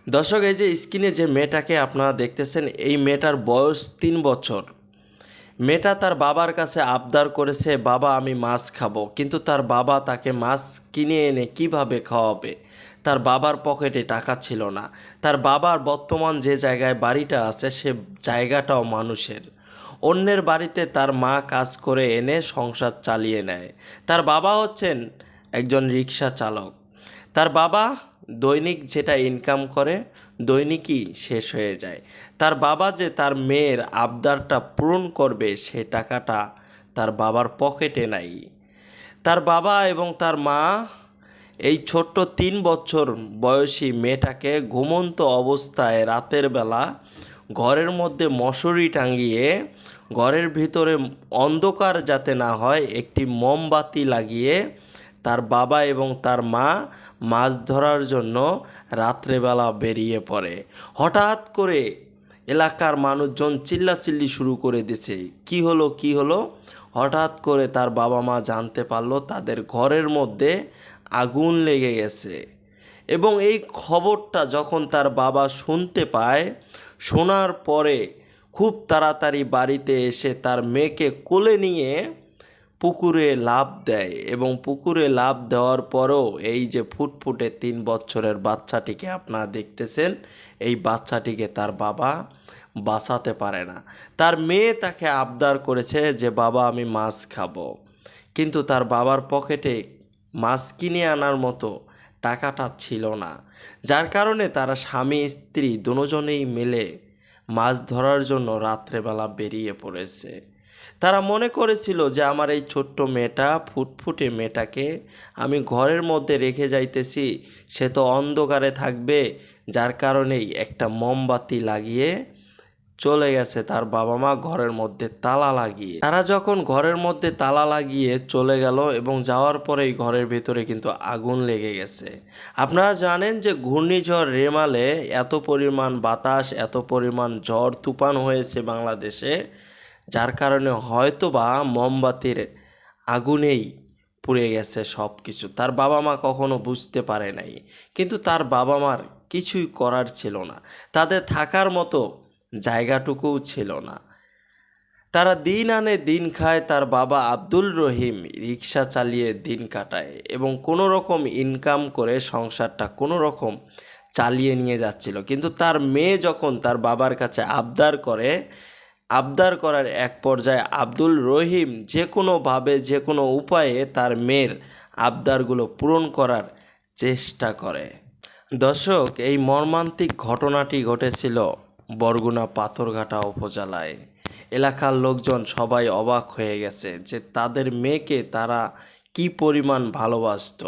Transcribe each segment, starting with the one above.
দর্শক, এই যে স্ক্রিনে যে মেয়েটাকে আপনারা দেখতেছেন, এই মেয়েটার বয়স 3 বছর। মেয়েটা তার বাবার কাছে আবদার করেছে, বাবা আমি মাছ খাবো, কিন্তু তার বাবা তাকে মাছ কিনে এনে কিভাবে খাওয়াবে। তার বাবার পকেটে টাকা ছিল না। তার বাবার বর্তমান যে জায়গায় বাড়িটা আছে সে জায়গাটাও মানুষের। অন্যের বাড়িতে তার মা কাজ করে এনে সংসার চালিয়ে নেয়। তার বাবা হচ্ছেন একজন রিক্সা চালক। তার বাবা দৈনিক যেটা ইনকাম করে দৈনিকই শেষ হয়ে যায়। তার বাবা যে তার মেয়ের আবদারটা পূরণ করবে সে টাকাটা তার বাবার পকেটে নাই। তার বাবা এবং তার মা এই ছোট্ট 3 বছর বয়সী মেয়েটাকে ঘুমন্ত অবস্থায় রাতের বেলা ঘরের মধ্যে মশারি টাঙিয়ে ঘরের ভিতরে অন্ধকার যাতে না হয় একটি মোমবাতি লাগিয়ে তার বাবা এবং তার মা মাছ ধরার জন্য রাত্রেবেলা বেরিয়ে পড়ে। হঠাৎ করে এলাকার মানুষজন চিল্লাচিল্লি শুরু করে দিছে, কি হলো। হঠাৎ করে তার বাবা মা জানতে পারলো তাদের ঘরের মধ্যে আগুন লেগে গেছে। এবং এই খবরটা যখন তার বাবা শুনতে পায়, শোনার পরে খুব তাড়াতাড়ি বাড়িতে এসে তার মেয়েকে কোলে নিয়ে পুকুরে লাফ দেয়। এবং পুকুরে লাফ দেওয়ার পরও এই যে ফুটফুটে 3 বছরের বাচ্চাটিকে আপনারা দেখতেছেন, এই বাচ্চাটিকে তার বাবা বাঁচাতে পারে না। তার মেয়ে তাকে আবদার করেছে যে বাবা আমি মাছ খাবো, কিন্তু তার বাবার পকেটে মাছ কিনে আনার মতো টাকাটা ছিল না। যার কারণে তারা স্বামী স্ত্রী দুজনেই মিলে মাছ ধরার জন্য রাত্রেবেলা বেরিয়ে পড়েছে। তারা মনে করেছিল যে আমার এই ছোট্ট মেয়েটা, ফুটফুটে মেয়েটাকে আমি ঘরের মধ্যে রেখে যাইতেছি, সে তো অন্ধকারে থাকবে। যার কারণেই একটা মোমবাতি লাগিয়ে চলে গেছে তার বাবা মা ঘরের মধ্যে তালা লাগিয়ে। তারা যখন ঘরের মধ্যে তালা লাগিয়ে চলে গেল এবং যাওয়ার পরেই ঘরের ভেতরে কিন্তু আগুন লেগে গেছে। আপনারা জানেন যে ঘূর্ণিঝড় রেমালে এত পরিমাণ বাতাস, এত পরিমাণ ঝড় তুফান হয়েছে বাংলাদেশে, যার কারণে হয়তোবা মোমবাতির আগুনেই পুড়ে গেছে সব কিছু। তার বাবা মা কখনো বুঝতে পারে নাই, কিন্তু তার বাবা মার কিছুই করার ছিল না, তাদের থাকার মতো জায়গাটুকুও ছিল না। তারা দিন আনে দিন খায়। তার বাবা আব্দুল রহিম রিক্সা চালিয়ে দিন কাটায় এবং কোনো রকম ইনকাম করে সংসারটা কোনো রকম চালিয়ে নিয়ে যাচ্ছিল। কিন্তু তার মেয়ে যখন তার বাবার কাছে আবদার করে, আবদার করার এক পর্যায়ে আব্দুল রহিম যে কোনোভাবে যে কোনো উপায়ে তার মেয়ের আবদারগুলো পূরণ করার চেষ্টা করে। দর্শক, এই মর্মান্তিক ঘটনাটি ঘটেছিল বরগুনা পাথরঘাটা উপজেলায়। এলাকার লোকজন সবাই অবাক হয়ে গেছে যে তাদের মেয়েকে তারা কি পরিমাণ ভালোবাসত।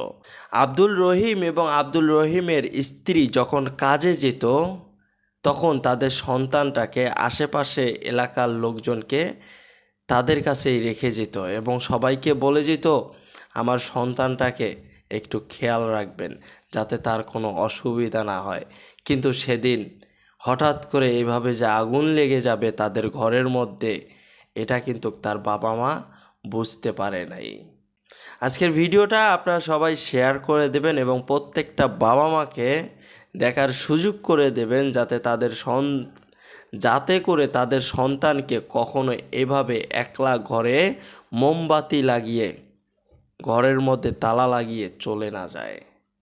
আব্দুল রহিম এবং আব্দুল রহিমের স্ত্রী যখন কাজে যেত তখন তাদের সন্তানটাকে আশেপাশে এলাকার লোকজনকে তাদের কাছেই রেখে যেত এবং সবাইকে বলে যেত আমার সন্তানটাকে একটু খেয়াল রাখবেন যাতে তার কোনো অসুবিধা না হয়। কিন্তু সেদিন হঠাৎ করে এভাবে যে আগুন লেগে যাবে তাদের ঘরের মধ্যে, এটা কিন্তু তার বাবা মা বুঝতে পারে নাই। আজকের ভিডিওটা আপনারা সবাই শেয়ার করে দেবেন এবং প্রত্যেকটা বাবা মাকে দেখার সুযোগ করে দেবেন যাতে করে তাদের সন্তানকে কখনো এভাবে একলা ঘরে মোমবাতি লাগিয়ে ঘরের মধ্যে তালা লাগিয়ে চলে না যায়।